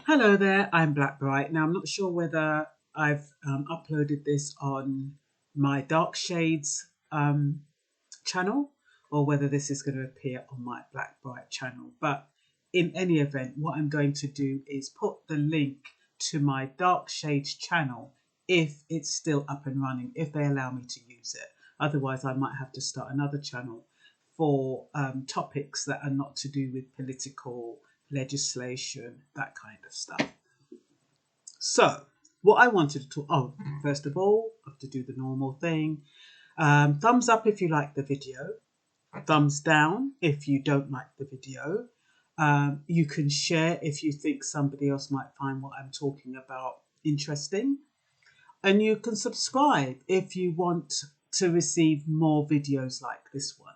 Hello there, I'm Black Bright. Now, I'm not sure whether I've uploaded this on my Dark Shades channel or whether this is going to appear on my Black Bright channel. But in any event, what I'm going to do is put the link to my Dark Shades channel if it's still up and running, if they allow me to use it. Otherwise, I might have to start another channel for topics that are not to do with political legislation, that kind of stuff. So, what I wanted to talk, first of all, I have to do the normal thing. Thumbs up if you like the video, thumbs down if you don't like the video. You can share if you think somebody else might find what I'm talking about interesting. And you can subscribe if you want to receive more videos like this one.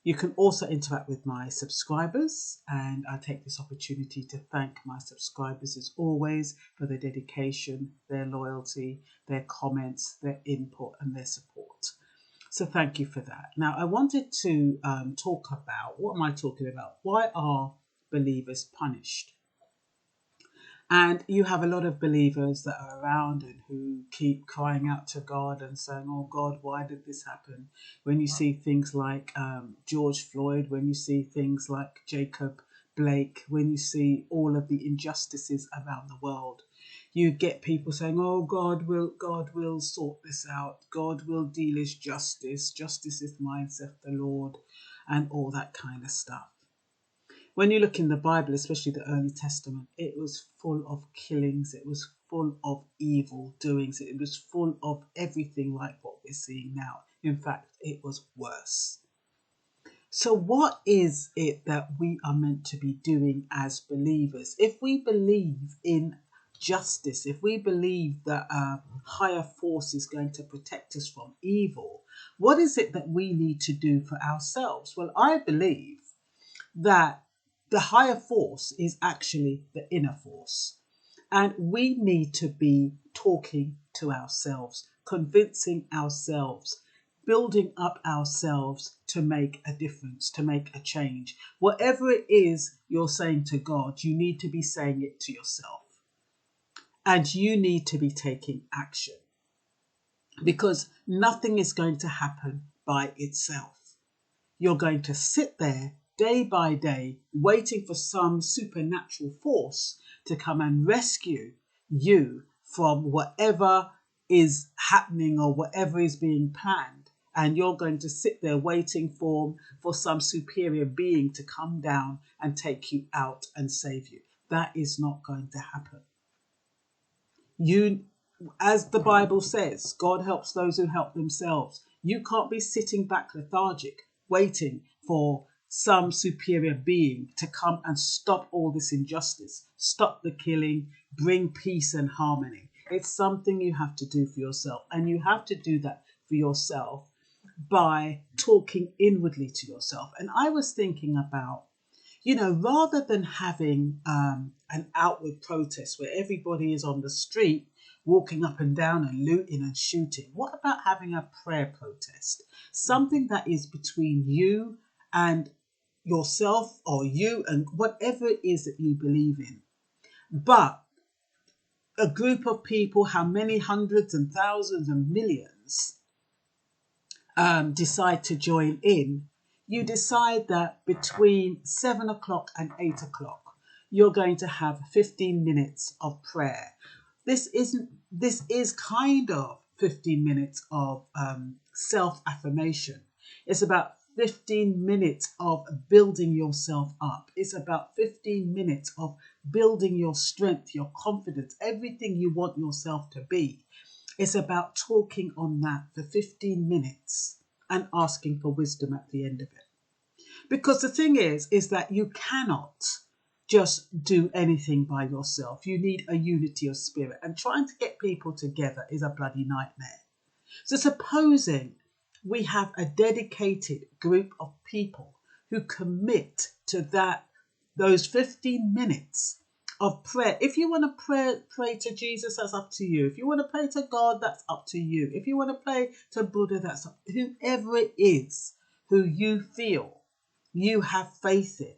You can also interact with my subscribers, and I take this opportunity to thank my subscribers as always for their dedication, their loyalty, their comments, their input and their support. So thank you for that. Now, I wanted to talk about, what am I talking about? Why are believers punished? And you have a lot of believers that are around and who keep crying out to God and saying, oh God, why did this happen? When you see things like George Floyd, when you see things like Jacob Blake, when you see all of the injustices around the world, you get people saying, oh, God will sort this out. God will deal his justice. Justice is mine, saith the Lord, and all that kind of stuff. When you look in the Bible, especially the early Testament, it was full of killings, it was full of evil doings, it was full of everything like what we're seeing now. In fact, it was worse. So what is it that we are meant to be doing as believers? If we believe in justice, if we believe that a higher force is going to protect us from evil, what is it that we need to do for ourselves? Well, I believe that the higher force is actually the inner force. And we need to be talking to ourselves, convincing ourselves, building up ourselves to make a difference, to make a change. Whatever it is you're saying to God, you need to be saying it to yourself. And you need to be taking action because nothing is going to happen by itself. You're going to sit there day by day, waiting for some supernatural force to come and rescue you from whatever is happening or whatever is being planned. And you're going to sit there waiting for some superior being to come down and take you out and save you. That is not going to happen. You, as the Bible says, God helps those who help themselves. You can't be sitting back lethargic, waiting for some superior being to come and stop all this injustice, stop the killing, bring peace and harmony. It's something you have to do for yourself. And you have to do that for yourself by talking inwardly to yourself. And I was thinking about, rather than having an outward protest where everybody is on the street walking up and down and looting and shooting, what about having a prayer protest? Something that is between you and yourself or you and whatever it is that you believe in. But a group of people, how many hundreds and thousands and millions decide to join in, you decide that between 7 o'clock and 8 o'clock, you're going to have 15 minutes of prayer. This is kind of 15 minutes of self-affirmation. It's about 15 minutes of building yourself up. It's about 15 minutes of building your strength, your confidence, everything you want yourself to be. It's about talking on that for 15 minutes and asking for wisdom at the end of it. Because the thing is that you cannot just do anything by yourself. You need a unity of spirit, and trying to get people together is a bloody nightmare. So supposing we have a dedicated group of people who commit to those 15 minutes of prayer. If you want to pray to Jesus, that's up to you. If you want to pray to God, that's up to you. If you want to pray to Buddha, that's up to whoever it is who you feel you have faith in.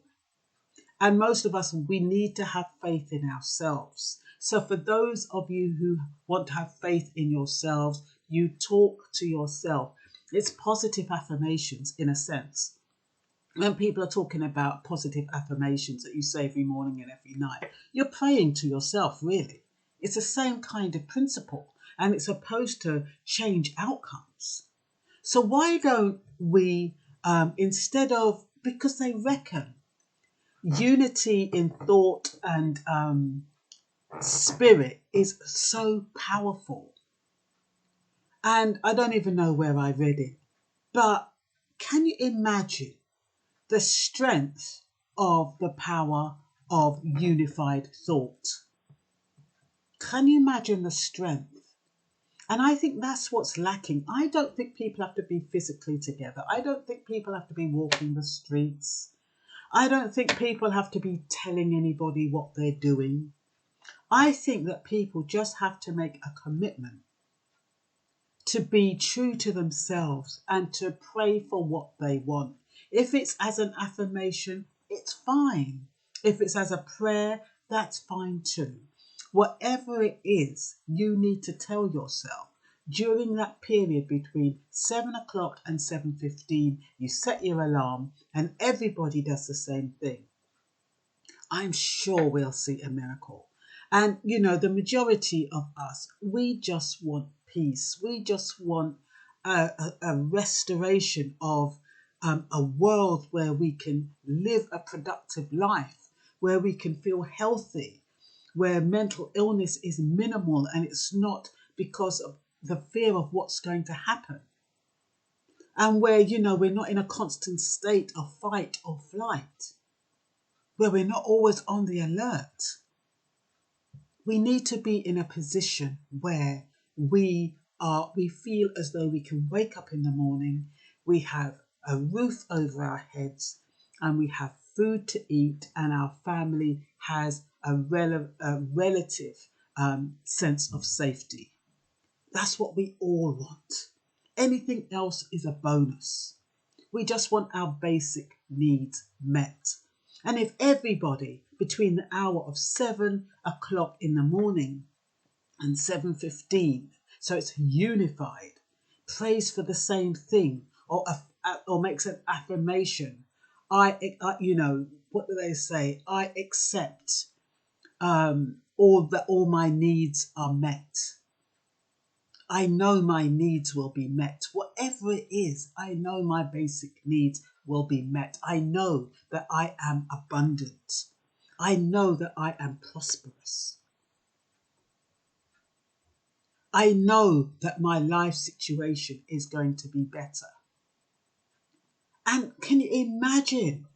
And most of us, we need to have faith in ourselves. So for those of you who want to have faith in yourselves, you talk to yourself. It's positive affirmations in a sense. When people are talking about positive affirmations that you say every morning and every night, you're praying to yourself, really. It's the same kind of principle, and it's supposed to change outcomes. So why don't we, instead of, because they reckon unity in thought and spirit is so powerful. And I don't even know where I read it, but can you imagine the strength of the power of unified thought? Can you imagine the strength? And I think that's what's lacking. I don't think people have to be physically together. I don't think people have to be walking the streets. I don't think people have to be telling anybody what they're doing. I think that people just have to make a commitment to be true to themselves and to pray for what they want. If it's as an affirmation, it's fine. If it's as a prayer, that's fine too. Whatever it is, you need to tell yourself during that period between 7 o'clock and 7:15, you set your alarm and everybody does the same thing. I'm sure we'll see a miracle. And, you know, the majority of us, we just want peace. We just want a restoration of a world where we can live a productive life, where we can feel healthy, where mental illness is minimal and it's not because of the fear of what's going to happen. And where, you know, we're not in a constant state of fight or flight, where we're not always on the alert. We need to be in a position where we feel as though we can wake up in the morning, we have a roof over our heads, and we have food to eat, and our family has a relative sense of safety. That's what we all want. Anything else is a bonus. We just want our basic needs met. And if everybody between the hour of 7 o'clock in the morning and 7:15, so it's unified, prays for the same thing or makes an affirmation, you know, what do they say? I accept all my needs are met. I know my needs will be met. Whatever it is, I know my basic needs will be met. I know that I am abundant. I know that I am prosperous. I know that my life situation is going to be better. And can you imagine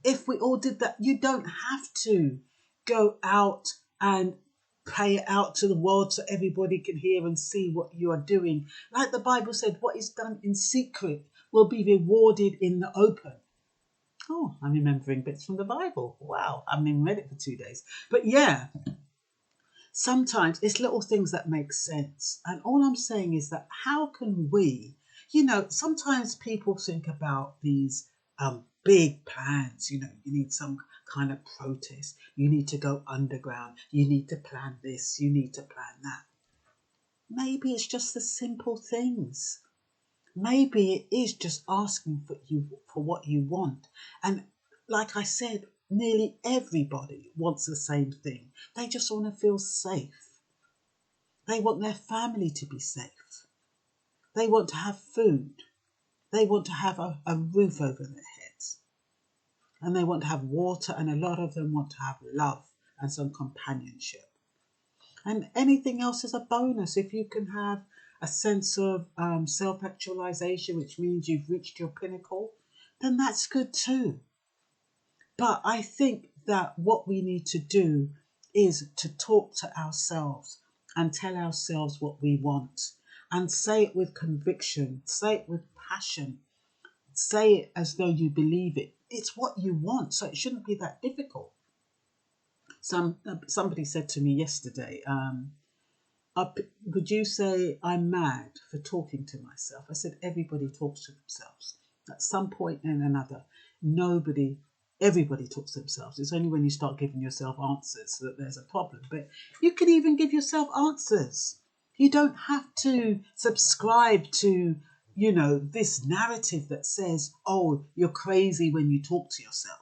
if we all did that? You don't have to go out and pay it out to the world so everybody can hear and see what you are doing. Like the Bible said, what is done in secret will be rewarded in the open. Oh, I'm remembering bits from the Bible. Wow, I haven't even read it for 2 days. But yeah, sometimes it's little things that make sense. And all I'm saying is that how can we, you know, sometimes people think about these big plans. You know, you need some kind of protest. You need to go underground. You need to plan this. You need to plan that. Maybe it's just the simple things. Maybe it is just asking for what you want. And like I said, nearly everybody wants the same thing. They just want to feel safe. They want their family to be safe. They want to have food. They want to have a roof over their heads. And they want to have water, and a lot of them want to have love and some companionship. And anything else is a bonus. If you can have a sense of self-actualization, which means you've reached your pinnacle, then that's good too. But I think that what we need to do is to talk to ourselves and tell ourselves what we want and say it with conviction, say it with passion, say it as though you believe it. It's what you want, so it shouldn't be that difficult. Somebody said to me yesterday, would you say I'm mad for talking to myself? I said, everybody talks to themselves at some point and another. Nobody Everybody talks to themselves. It's only when you start giving yourself answers that there's a problem. But you can even give yourself answers. You don't have to subscribe to, this narrative that says, oh, you're crazy when you talk to yourself.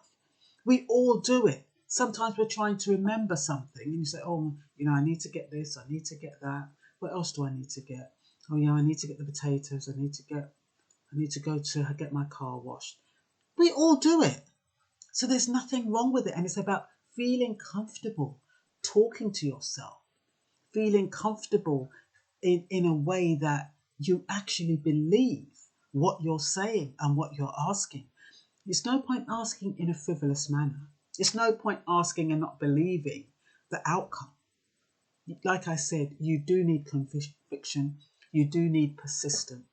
We all do it. Sometimes we're trying to remember something and you say, oh, I need to get this, I need to get that. What else do I need to get? Oh yeah, I need to get the potatoes. I need to go to get my car washed. We all do it. So there's nothing wrong with it. And it's about feeling comfortable talking to yourself, feeling comfortable in a way that you actually believe what you're saying and what you're asking. It's no point asking in a frivolous manner. It's no point asking and not believing the outcome. Like I said, you do need conviction. You do need persistence.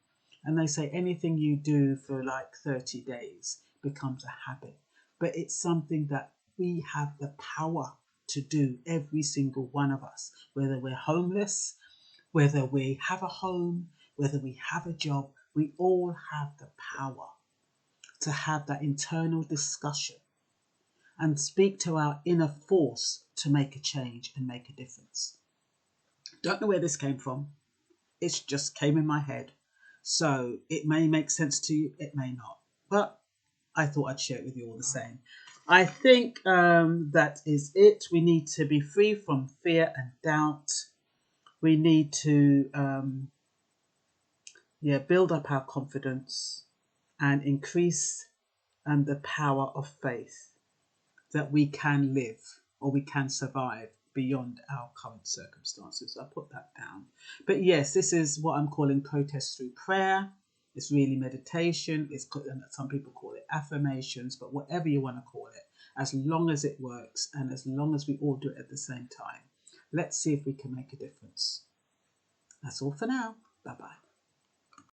And they say anything you do for like 30 days becomes a habit. But it's something that we have the power to do, every single one of us, whether we're homeless, whether we have a home, whether we have a job, we all have the power to have that internal discussion and speak to our inner force to make a change and make a difference. Don't know where this came from. It just came in my head. So it may make sense to you, it may not. But I thought I'd share it with you all the same. I think that is it. We need to be free from fear and doubt. We need to build up our confidence and increase the power of faith that we can live or we can survive beyond our current circumstances. I put that down. But yes, this is what I'm calling protest through prayer. It's really meditation. Some people call it affirmations, but whatever you want to call it, as long as it works and as long as we all do it at the same time, let's see if we can make a difference. That's all for now. Bye-bye.